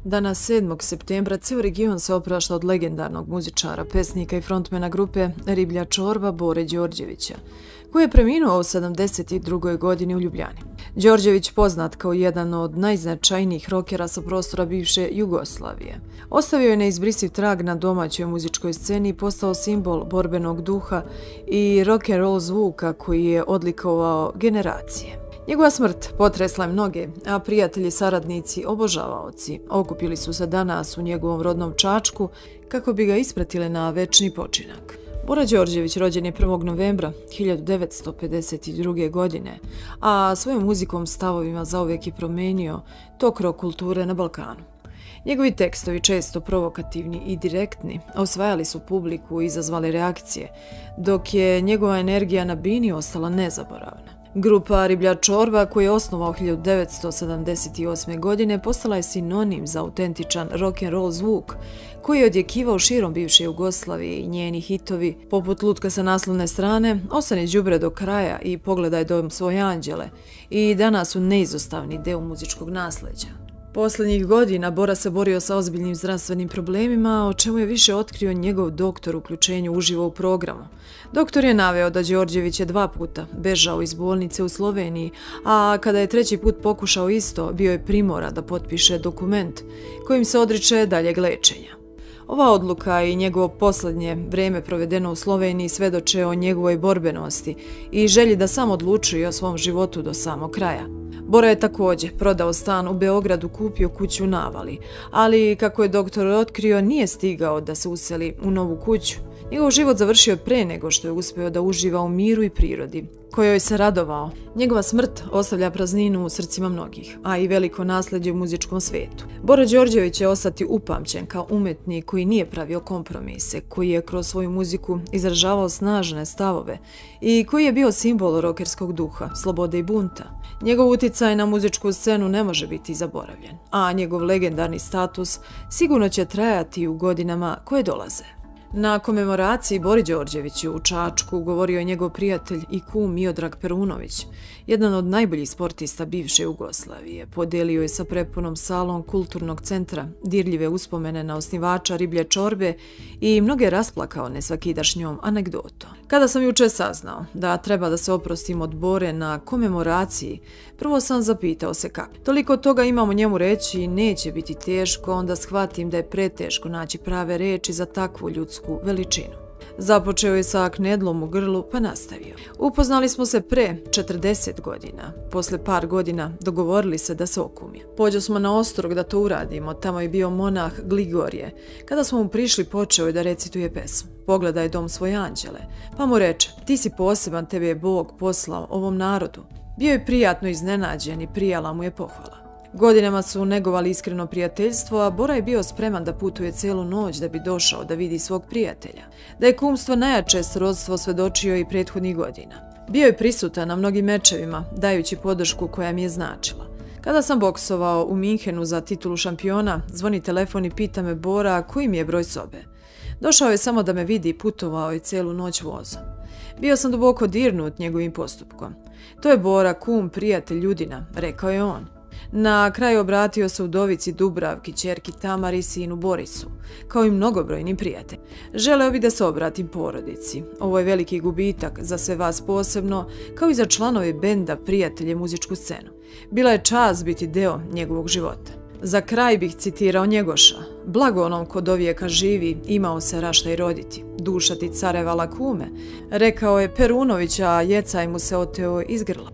Danas 7. septembra cijel region se oprašta od legendarnog muzičara, pesnika i frontmena grupe Riblja čorba Bore Đorđevića, koji je preminuo u 72. godini u Ljubljani. Đorđević, poznat kao jedan od najznačajnijih rokera sa prostora bivše Jugoslavije, ostavio je neizbrisiv trag na domaćoj muzičkoj sceni i postao simbol borbenog duha i rock and roll zvuka koji je odlikovao generacije. Njegova smrt potresla je mnoge, a prijatelji, saradnici, obožavaoci okupili su se danas u njegovom rodnom Čačku kako bi ga ispratili na večni počinak. Bora Đorđević rođen je 1. novembra 1952. godine, a svojom muzikom, stavovima zauvijek je promenio tok rock kulture na Balkanu. Njegovi tekstovi, često provokativni i direktni, osvajali su publiku i izazvali reakcije, dok je njegova energija na bini ostala nezaboravna. Grupa Riblja čorba, koju je osnovao 1978. godine, postala je sinonim za autentičan rock and roll zvuk koji je odjekivao širom bivše Jugoslavije i njeni hitovi, poput Lutka sa naslovne strane, Ostani đubre do kraja i Pogledaj dom svoje anđele, i danas su neizostavni deo muzičkog nasleđa. Posljednjih godina Bora se borio sa ozbiljnim zdravstvenim problemima, o čemu je više otkrio njegov doktor u uključenju uživo u programu. Doktor je naveo da Đorđević je 2 puta bežao iz bolnice u Sloveniji, a kada je 3. put pokušao isto, bio je primoran da potpiše dokument kojim se odriče daljeg lečenja. Ova odluka i njegovo posljednje vrijeme provedeno u Sloveniji svedoče o njegovoj borbenosti i želji da sam odlučuje o svom životu do samog kraja. Bora je također prodao stan u Beogradu, kupio kuću u Navali, ali kako je doktor otkrio, nije stigao da se useli u novu kuću. Njegov život završio pre nego što je uspio da uživa u miru i prirodi, kojoj se radovao. Njegova smrt ostavlja prazninu u srcima mnogih, a i veliko nasljeđe u muzičkom svijetu. Bora Đorđević će ostati upamćen kao umetnik koji nije pravio kompromise, koji je kroz svoju muziku izražavao snažne stavove i koji je bio simbol rokerskog duha, slobode i bunta. Njegov uticaj na muzičku scenu ne može biti zaboravljen, a njegov legendarni status sigurno će trajati u godinama koje dolaze. Na komemoraciji Bori Đorđeviću u Čačku govorio je njegov prijatelj i kum Miodrag Perunović, jedan od najboljih sportista bivše Jugoslavije. Podelio je sa prepunom salom kulturnog centra dirljive uspomene na osnivača Riblje čorbe i mnoge rasplakao nesvakidašnjom anegdotom. Kada sam juče saznao da treba da se oprostim od Bore na komemoraciji, prvo sam zapitao se kako. Toliko toga imamo njemu reći i neće biti teško, onda shvatim da je preteško naći prave reči za takvu ljudsku veličinu. Započeo je sa knedlom u grlu, pa nastavio. Upoznali smo se pre 40 godina. Posle par godina dogovorili se da se okumije. Pođo smo na ostrog da to uradimo, tamo je bio monah Gligorije. Kada smo mu prišli, počeo je da recituje pesmu Pogledaj dom svoje anđele, pa mu reče: ti si poseban, tebe je Bog poslao ovom narodu. Bio je prijatno iznenađen i prijala mu je pohvala. Godinama su negovali iskreno prijateljstvo, a Bora je bio spreman da putuje celu noć da bi došao da vidi svog prijatelja. Da je kumstvo najjače srodstvo svedočio i prethodnih godina. Bio je prisutan na mnogim mečevima, dajući podršku koja mi je značila. Kada sam boksovao u Minhenu za titulu šampiona, zvoni telefon i pita me Bora koji mi je broj sobe. Došao je samo da me vidi i putovao je celu noć vozom. Bio sam duboko dirnut njegovim postupkom. To je Bora, kum, prijatelj Ljudina, rekao je on. Na kraju obratio se udovici Dubravki, ćerki Tamari i sinu Borisu, kao i mnogobrojnim prijateljima. Želeo bi da se obratim porodici. Ovo je veliki gubitak za sve vas posebno, kao i za članove benda, prijatelje, muzičku scenu. Bila je čast biti deo njegovog života. Za kraj bih citirao Njegoša: blago onom ko do vijeka živi, imao se rašta i roditi. Duša ti carevala kume, rekao je Perunović, a jecaj mu se oteo iz grla.